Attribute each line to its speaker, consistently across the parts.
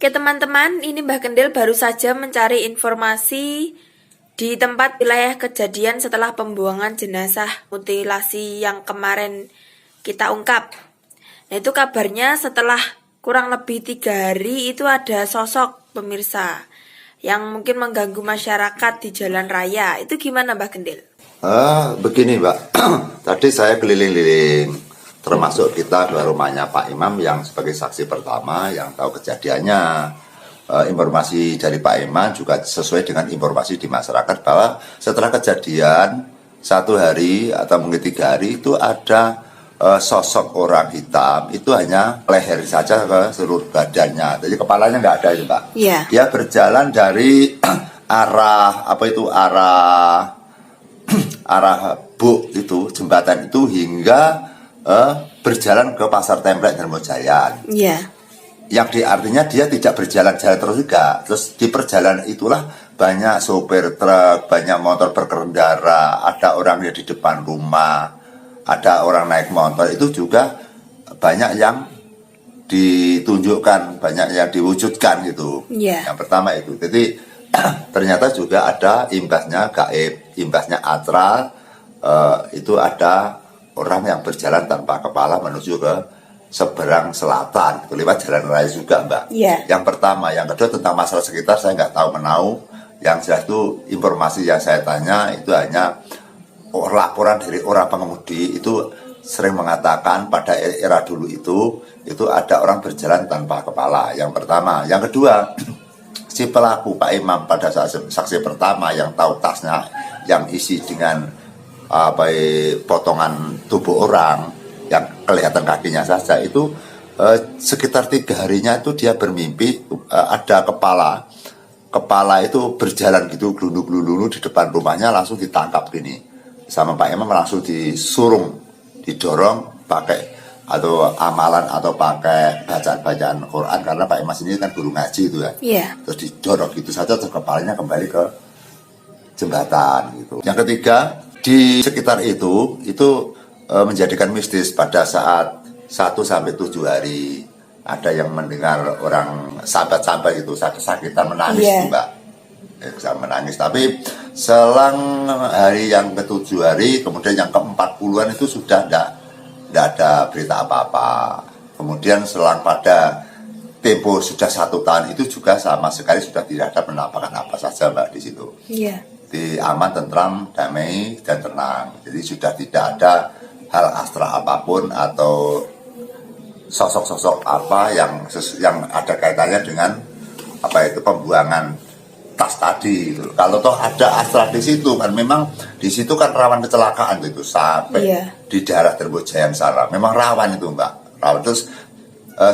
Speaker 1: Oke teman-teman, ini Mbah Kendil baru saja mencari informasi di tempat wilayah kejadian setelah pembuangan jenazah mutilasi yang kemarin kita ungkap. Nah itu kabarnya setelah kurang lebih 3 hari itu ada sosok pemirsa yang mungkin mengganggu masyarakat di jalan raya. Itu gimana Mbah Kendil?
Speaker 2: Begini Mbak, tadi saya keliling-liling termasuk kita ke rumahnya Pak Imam yang sebagai saksi pertama yang tahu kejadiannya. Informasi dari Pak Imam juga sesuai dengan informasi di masyarakat bahwa setelah kejadian 1 hari atau mungkin 3 hari itu ada sosok orang hitam, itu hanya leher saja ke seluruh badannya, jadi kepalanya nggak ada itu Pak.
Speaker 1: Iya.
Speaker 2: Dia berjalan dari arah buk itu jembatan itu hingga berjalan ke Pasar Templek Darmojayan.
Speaker 1: Iya.
Speaker 2: Yang artinya dia tidak berjalan-jalan terus juga. Terus di perjalanan itulah banyak sopir truk, banyak motor berkendara, ada orang yang di depan rumah, ada orang naik motor. Itu juga banyak yang ditunjukkan, banyak yang diwujudkan gitu.
Speaker 1: Iya.
Speaker 2: Yang pertama itu. Jadi ternyata juga ada imbasnya gaib, imbasnya astral. Itu ada orang yang berjalan tanpa kepala menuju ke seberang selatan, itu lewat jalan raya juga Mbak.
Speaker 1: Yeah.
Speaker 2: Yang pertama, yang kedua tentang masalah sekitar saya nggak tahu menau. Yang jelas itu informasi yang saya tanya itu hanya laporan dari orang pengemudi itu sering mengatakan pada era dulu itu ada orang berjalan tanpa kepala. Yang pertama, yang kedua si pelaku Pak Imam pada saat saksi pertama yang tahu tasnya yang isi dengan potongan tubuh orang yang kelihatan kakinya saja itu sekitar 3 harinya itu dia bermimpi ada kepala itu berjalan gitu glundung-glundung di depan rumahnya, langsung ditangkap gini sama Pak Imam, langsung disuruh didorong pakai atau amalan atau pakai bacaan Quran karena Pak Imam ini kan guru ngaji itu ya.
Speaker 1: Yeah.
Speaker 2: Terus didorong gitu saja terus kepalanya kembali ke jembatan gitu. Yang ketiga, di sekitar itu menjadikan mistis pada saat 1-7 hari ada yang mendengar orang sahabat-sahabat itu kesakitan menangis. Yeah. Mbak, menangis. Tapi selang hari yang ke-7 hari, kemudian yang ke-40-an itu sudah tidak ada berita apa-apa. Kemudian selang pada tempo sudah 1 tahun itu juga sama sekali sudah tidak ada penampakan apa saja Mbak di situ.
Speaker 1: Iya.
Speaker 2: Di aman, tentram, damai, dan tenang. Jadi sudah tidak ada hal astral apapun atau sosok-sosok apa yang ada kaitannya dengan pembuangan tas tadi. Kalau toh ada astral di situ kan memang di situ kan rawan kecelakaan itu sampai di daerah Darmojayan sana. Memang rawan itu Mbak. Rawan. Terus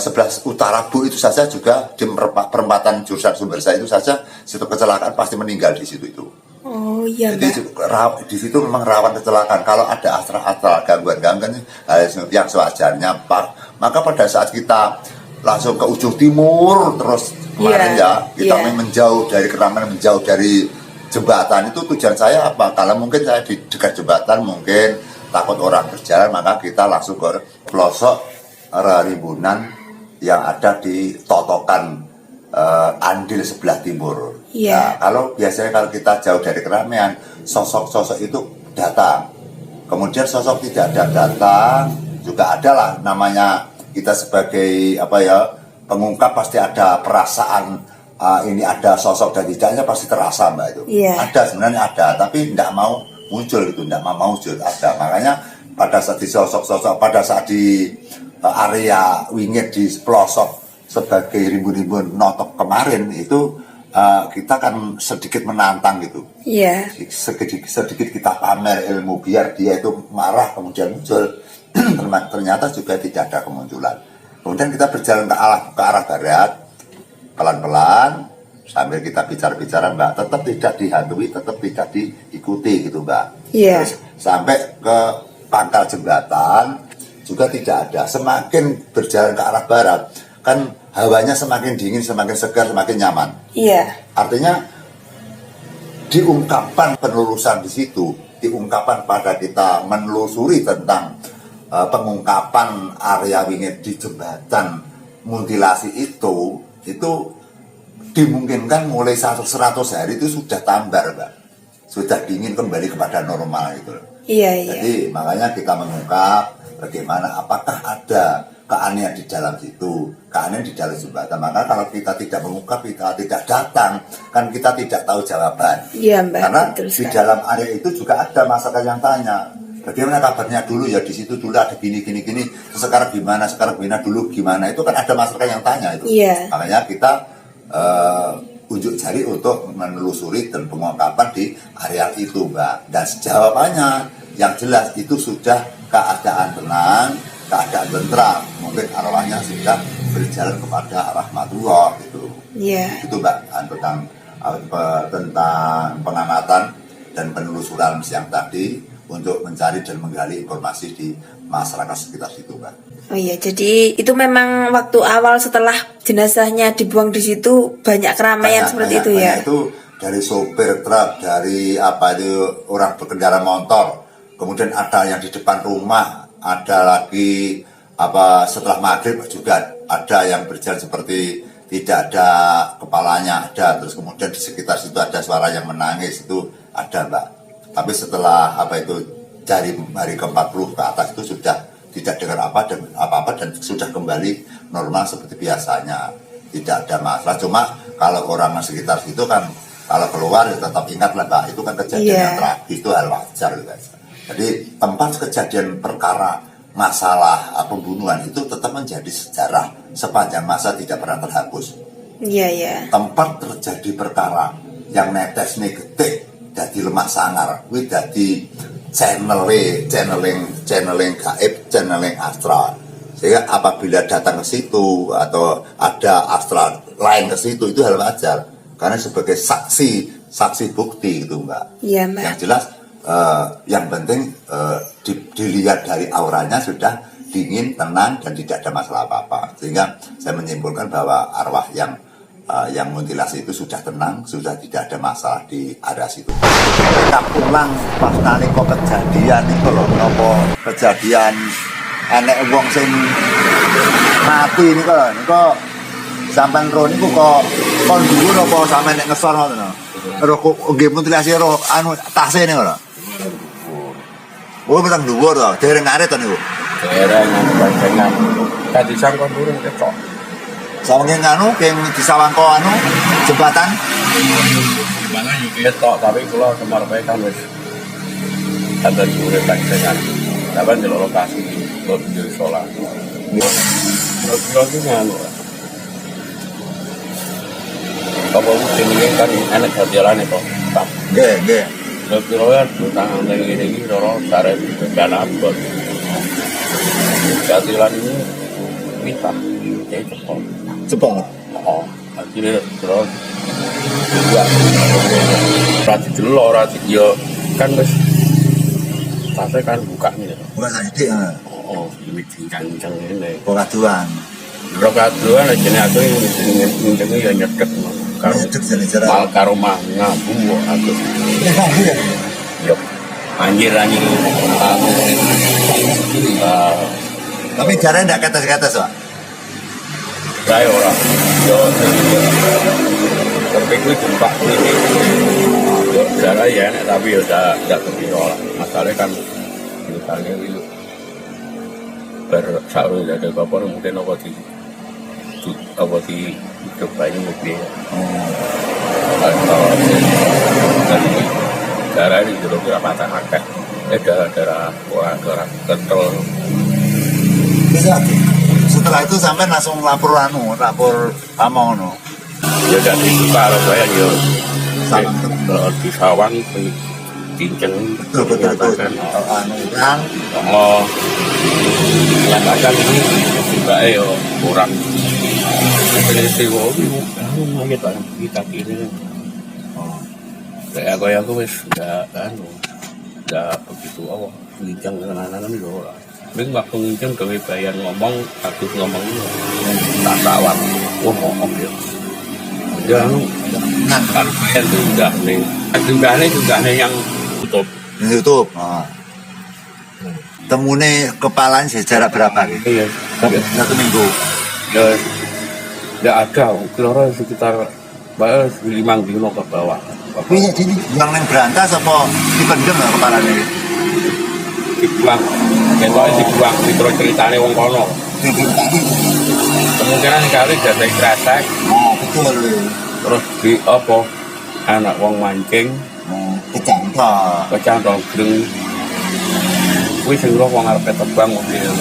Speaker 2: sebelah utara Bu itu saja juga di perempatan jurusan Sumbersari itu saja situ kecelakaan pasti meninggal di situ itu.
Speaker 1: Oh iya.
Speaker 2: Jadi di situ memang rawan kecelakaan. Kalau ada astral gangguan-gangguan yang sewajarnya maka pada saat kita langsung ke ujung timur terus kemarin kita menjauh dari keramaian, menjauh dari jembatan itu tujuan saya apa? Kalau mungkin saya di dekat jembatan mungkin takut orang berjalan, maka kita langsung ke pelosok rimbunan yang ada di totokan Andil sebelah timur. Nah, kalau biasanya kita jauh dari keramaian, sosok-sosok itu datang. Kemudian sosok tidak ada datang juga adalah namanya kita sebagai pengungkap pasti ada perasaan ini ada sosok dan tidaknya pasti terasa Mbak itu. Ada sebenarnya ada, tapi tidak mau muncul itu, tidak mau muncul ada. Makanya pada saat di sosok-sosok pada saat di area wingit di pelosok sebagai rimbun-rimbun notok kemarin itu kita kan sedikit menantang gitu. Iya. Sedikit kita pamer ilmu biar dia itu marah kemudian muncul. Ternyata juga tidak ada kemunculan. Kemudian kita berjalan ke arah barat pelan-pelan sambil kita bicara-bicara Mbak, tetap tidak dihantui, tetap tidak diikuti gitu Mbak. Iya. Terus sampai ke pangkal jembatan juga tidak ada. Semakin berjalan ke arah barat kan hawanya semakin dingin, semakin segar, semakin nyaman. Iya. Artinya diungkapkan penelusuran di situ, diungkapkan pada kita menelusuri tentang pengungkapan area wingit di jembatan mutilasi itu dimungkinkan mulai 100 hari itu sudah tambar, Mbak. Sudah dingin kembali kepada normal gitu loh.
Speaker 1: Iya, iya.
Speaker 2: Jadi makanya kita mengungkap bagaimana apakah ada keanehan di dalam situ, keanehan di dalam jembatan. Maka kalau kita tidak mengungkap, kita tidak datang, kan kita tidak tahu jawaban.
Speaker 1: Iya, Mbak.
Speaker 2: Karena
Speaker 1: Betul
Speaker 2: di
Speaker 1: sekali.
Speaker 2: dalam area itu juga ada masyarakat yang tanya, bagaimana kabarnya dulu ya, di situ dulu ada gini, terus sekarang gimana dulu gimana, itu kan ada masyarakat yang tanya itu.
Speaker 1: Iya.
Speaker 2: Makanya kita unjuk jari untuk menelusuri dan pengungkapan di area itu, Mbak. Dan jawabannya yang jelas itu sudah keadaan tenang, keadaan tentram. Mungkin arwahnya sudah berjalan kepada rahmatullah gitu.
Speaker 1: Iya.
Speaker 2: Itu, Mbak, tentang pengamatan dan penelusuran siang tadi untuk mencari dan menggali informasi di masyarakat sekitar situ, Mbak.
Speaker 1: Oh iya, jadi itu memang waktu awal setelah jenazahnya dibuang di situ banyak keramaian seperti itu ya.
Speaker 2: Itu dari sopir truk, dari orang berkendara motor, kemudian ada yang di depan rumah, ada lagi setelah maghrib juga ada yang berjalan seperti tidak ada kepalanya, ada, terus kemudian di sekitar situ ada suara yang menangis, itu ada, Mbak. Tapi setelah dari hari ke-40 ke atas itu sudah tidak dengar apa-apa dan sudah kembali normal seperti biasanya, tidak ada masalah. Cuma kalau orang sekitar situ kan kalau keluar ya tetap ingatlah, Mbak, itu kan kejadian yang tragis, itu hal wajar gitu. Jadi tempat kejadian perkara masalah pembunuhan itu tetap menjadi sejarah sepanjang masa, tidak pernah terhapus.
Speaker 1: Iya, iya.
Speaker 2: Tempat terjadi perkara yang netes negatif jadi lemah sangar, kuwi dadi channeling gaib, channeling astral. Sehingga apabila datang ke situ atau ada astral lain ke situ, itu hal wajar karena sebagai saksi bukti gitu, Mbak.
Speaker 1: Iya, Mbak.
Speaker 2: Yang jelas yang penting dilihat dari auranya sudah dingin, tenang, dan tidak ada masalah apa-apa. Sehingga saya menyimpulkan bahwa arwah yang mutilasi itu sudah tenang, sudah tidak ada masalah di area situ. Kita pulang pas nalika kejadian itu loh, nopo kejadian enek wong sing mati niku sampean ro niku kok dulu nopo sampean nek ngesor ngoten lho. Ro kok nggih mutilasi ro tase niku lho. Oh, petang dhuwur to, dereng arit to niku.
Speaker 3: Dereng panjenengan. Tadi sangkon durung ketok.
Speaker 2: Sawange keng disawangko jembatan.
Speaker 3: Jembatan yo ketok, tapi kula semar bae kan wis ada dure panjenengan. Dapat di lokasi lot di sholat. Lot itu nganu. Apa mungkin ini kan enak jalan itu.
Speaker 2: Nggih.
Speaker 3: Lot kan tangan ini loro sare dan abot. Jalan ini minta itu
Speaker 2: Jepang.
Speaker 3: Oh, akhirnya terus juga rati dulu rati yo kan wis sampai kan buka nih.
Speaker 2: Bukan saiki heeh.
Speaker 3: Oh, ini kencang ini.
Speaker 2: Pokaduan.
Speaker 3: Rokaduan ajene aku ngene ya nyedek karo mal karo ngabu aku. Yo. Anjir.
Speaker 2: Tapi jarane ndak ketes-ketes, Pak.
Speaker 3: Saya orang, yo, tapi gue jumpa ini, cara ya, tapi udah kebiro lah. Masalahnya kan, misalnya itu bersaur dari kapal mungkin apa di cobain mungkin. Kalau dari cara ini dulu kita patah akeh, darah kental.
Speaker 2: Setelah itu sampai langsung lapor among no.
Speaker 3: Ya dari suka kalau saya ya di sawang cincang
Speaker 2: Betul. Orang
Speaker 3: mengatakan ini juga orang jadi teori nangis barang kita kiri kayak aku wis nggak begitu cincang dengan anak-anak itu orang. Tapi waktu ngincang gawe bayar ngomong, habis ngomong ini tak tawar, ngomong ya. Jangan kalau bayar itu juga nih yang tutup.
Speaker 2: YouTube. Temune kepalanya sejarah berapa?
Speaker 3: Iya.
Speaker 2: 1 minggu.
Speaker 3: Ya ada, kira sekitar Bae 5 dino ke bawah.
Speaker 2: Kuwi jadi yang nang berantas apa dipendem ya kepalane?
Speaker 3: Dibuang. Ketoke dibuang terus ceritane wong kono. Kemungkinan kali jasa kresek.
Speaker 2: Oh, betul.
Speaker 3: Terus di apa? Anak wong mancing kecantol greng. Kuwi sing roh wong arepe tebang mobil.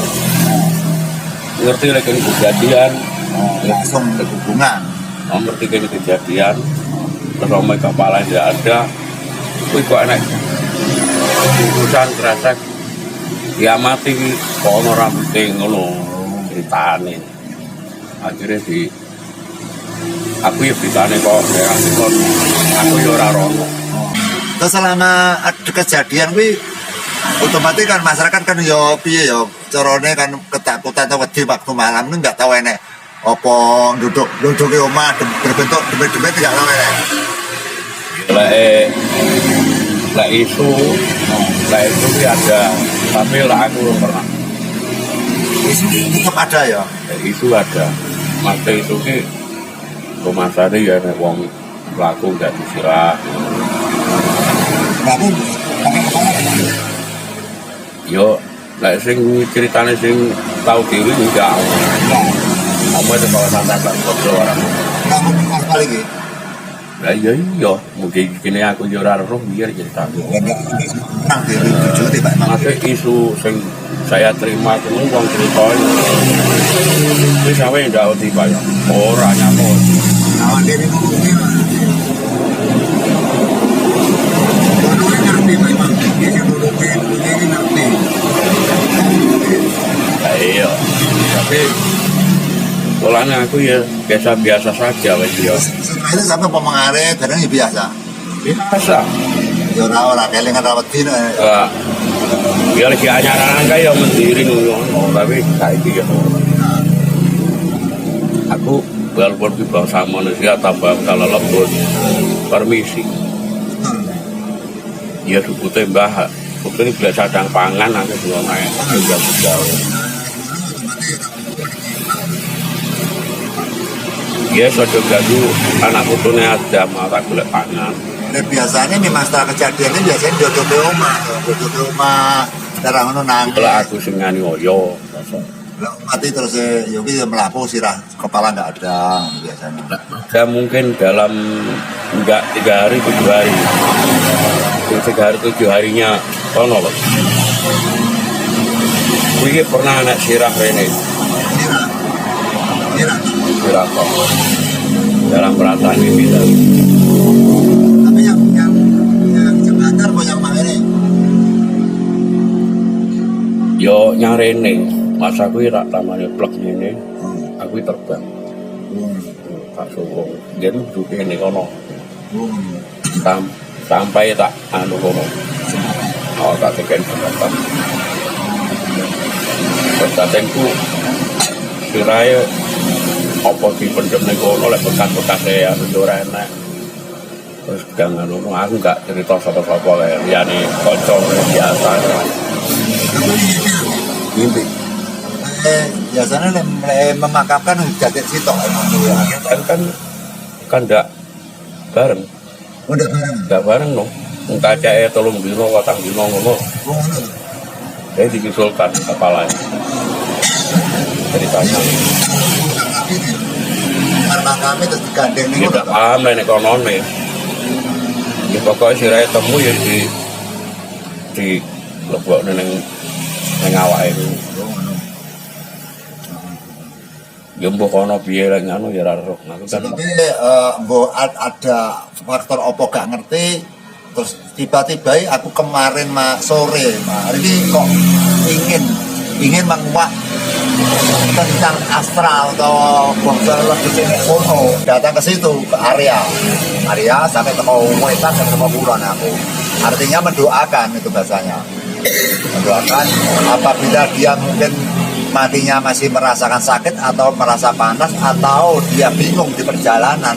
Speaker 3: Ngerti lek kejadian
Speaker 2: langsung berhubungan.
Speaker 3: Ngerti kejadian terus omai kepala tidak ada. Kuwi kok enak urusan kresek dia mati kok ono rambute ngono ceritane. Akhirnya aku ya beritane kok aku ya ora rono.
Speaker 2: Terus selama ada kejadian kuwi otomatis kan masyarakat kan yo piye yo carane kan ketakutan atau wedi waktu malam ini nggak tahu enek apa duduk di rumah berbentuk demi-demi tidak tahu enek.
Speaker 3: Lah isu sih ada, tapi lah aku belum pernah.
Speaker 2: Isu tetap ada ya.
Speaker 3: Isu ada, masa itu ki rumah tadi ya nek wong pelaku nggak disirak.
Speaker 2: Berarti
Speaker 3: Yo, lah sing ceritane sing tahu diri enggak. Kamu itu kalau santai kok orang.
Speaker 2: kamu pas balik iki.
Speaker 3: Lah iya, mungkin kene aku yo ora roh biar cerita.
Speaker 2: Nang diri jujur Pak.
Speaker 3: Masih isu sing saya terima itu wong ceritain. Wis sampe ndak uti Pak ya. Ora nyamuk.
Speaker 2: Awan diri ngomongin. Ngerti Pak Imam. Iki ngomongin ini ngerti.
Speaker 3: Iya. Tapi polanya aku ya biasa saja wis ya.
Speaker 2: Itu sampai pemengare barang ya biasa.
Speaker 3: Biasa.
Speaker 2: Ya ora kelingan rawat dino.
Speaker 3: Ya lagi anyaran kaya mendiri ngono, tapi saiki ya. Aku walaupun di bangsa manusia tambah kalau lembut permisi. Ya diputih mbah. Mungkin bila cadang pangan aku belum naik. Juga jauh. Ya sojo gadu anak putune ada marah golek pangan.
Speaker 2: Dan biasanya memang setelah kejadian ini biasanya duduk di rumah darah ngono nang.
Speaker 3: Kalau aku sing ngani oyo.
Speaker 2: Lah mati terus ya melapu sirah kepala nggak ada biasanya.
Speaker 3: Ya mungkin dalam enggak 3 hari 7 hari. 3 hari 7 harinya ono loh. Kuwi pernah anak sirah rene. Sirah kok. Dalam perasaan ini tadi.
Speaker 2: Tapi yang jembatan kok yang mana ini?
Speaker 3: Yo nyarene. Masa aku rak tamane plek ngene. Aku terbang. Tak suruh. Dia duduk ngene kono. Sampai tak anu kono. Oh tak teken jembatan. Pertatengku sirahe apa dipendem ning kono lek bekas-bekas ya ora enak. Terus jangan ngono aku enggak cerita sapa-sapa kae liyane kanca biasa. Mimpi.
Speaker 2: Biasanya memakamkan jaket sitok
Speaker 3: kan enggak bareng.
Speaker 2: Udah bareng.
Speaker 3: Enggak bareng no. Engka cake 3 dino 4 dino ngono. Saya disusulkan kepalanya. Ceritanya.
Speaker 2: Karena kami terus digandeng nih.
Speaker 3: Tidak paham nek kono nih. Ya pokoknya sirahe temu ya di lebokne ning awake itu. Ya mbok kono piye lek ngono ya ora roh.
Speaker 2: Tapi mbok ada faktor opo gak ngerti terus tiba-tiba aku kemarin sore hari ini kok ingin menguak tentang astral atau bangsa lebih sini datang ke situ ke area sampai ke wetan sampai ke kulon aku artinya mendoakan itu bahasanya mendoakan apabila dia mungkin matinya masih merasakan sakit atau merasa panas atau dia bingung di perjalanan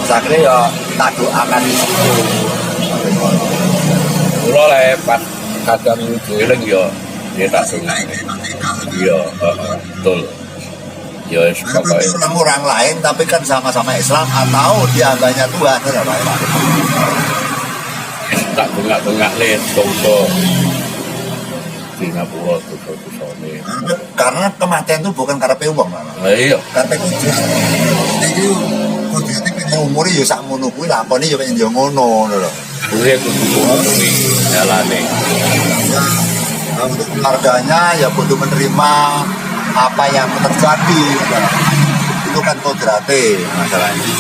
Speaker 2: saya kira ya tak doakan di situ
Speaker 3: kula lek pas kadang eling ya dia tak sing iya betul Ya wis
Speaker 2: Walaupun
Speaker 3: pokoke
Speaker 2: dia orang lain tapi kan sama-sama Islam atau dia hambanya Tuhan, ya Pak.
Speaker 3: tak tengah-tengah le soso. Singapura tuh-tusone.
Speaker 2: Karena kematian itu bukan karena uang, Pak.
Speaker 3: Lah iya,
Speaker 2: Karena kudus. Iki kudusnya pengen umurnya ya sak ngono kuwi lakone ya pengen yo ngono lho.
Speaker 3: kuwi kudu kuwi jalane.
Speaker 2: Nah, untuk keluarganya ya butuh menerima apa yang terjadi. Itu kan kodrate masalahnya.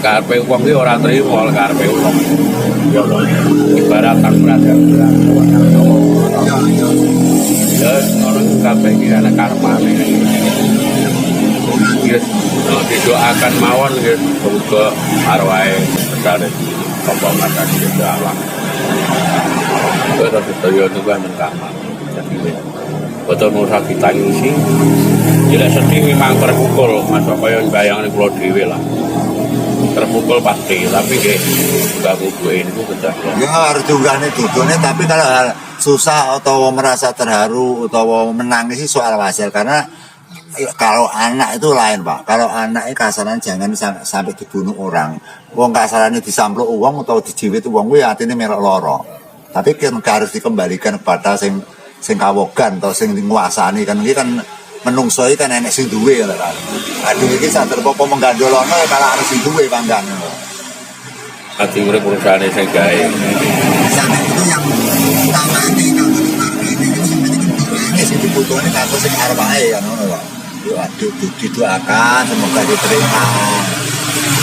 Speaker 3: Karepe wong ki ora trimo karepe wong. Ya ibarat tak berada.
Speaker 2: Ya, ya.
Speaker 3: Ya ngono kabeh iki ana karmane. Yes, didoakan mawon nggih muga arwahe sedare apa makan kita alam. Terus sedaya juga mengkamal. Jadi betul nusa kita ngisi. Tidak sedih memang terpukul, masuk kaya bayangane kula dhewe lah. Terpukul pasti, tapi nggih juga kuduin itu kedah.
Speaker 2: Ya harus juga nih duduknya, tapi kalau susah atau merasa terharu atau menangis sih soal hasil, karena kalau anak itu lain Pak. Kalau anaknya kasaran jangan sampai dibunuh orang. Wong kasarannya disampluk uang atau dijiwit uang gue artinya merek loro. Tapi kan harus dikembalikan kepada sing kawogan atau sing nguasani kan ini kan menungso iki kan enek sing duwe lho kan. Aduh iki sadar apa menggandolono ya kalau harus sing duwe panggan.
Speaker 3: Ati urip perusahaan sing gawe.
Speaker 2: Sampai itu yang utama ini kalau ini sing dibutuhkan kanggo sing arep ae ya ngono lho. Yo aduh didoakan semoga diterima.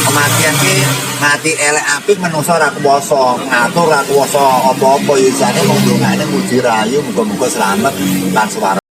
Speaker 2: Kematian ki mati elek apik menungso ora kuwasa ngatur ora kuwasa apa-apa ya jane mung dongane muji rayu muga-muga selamat lan swarga.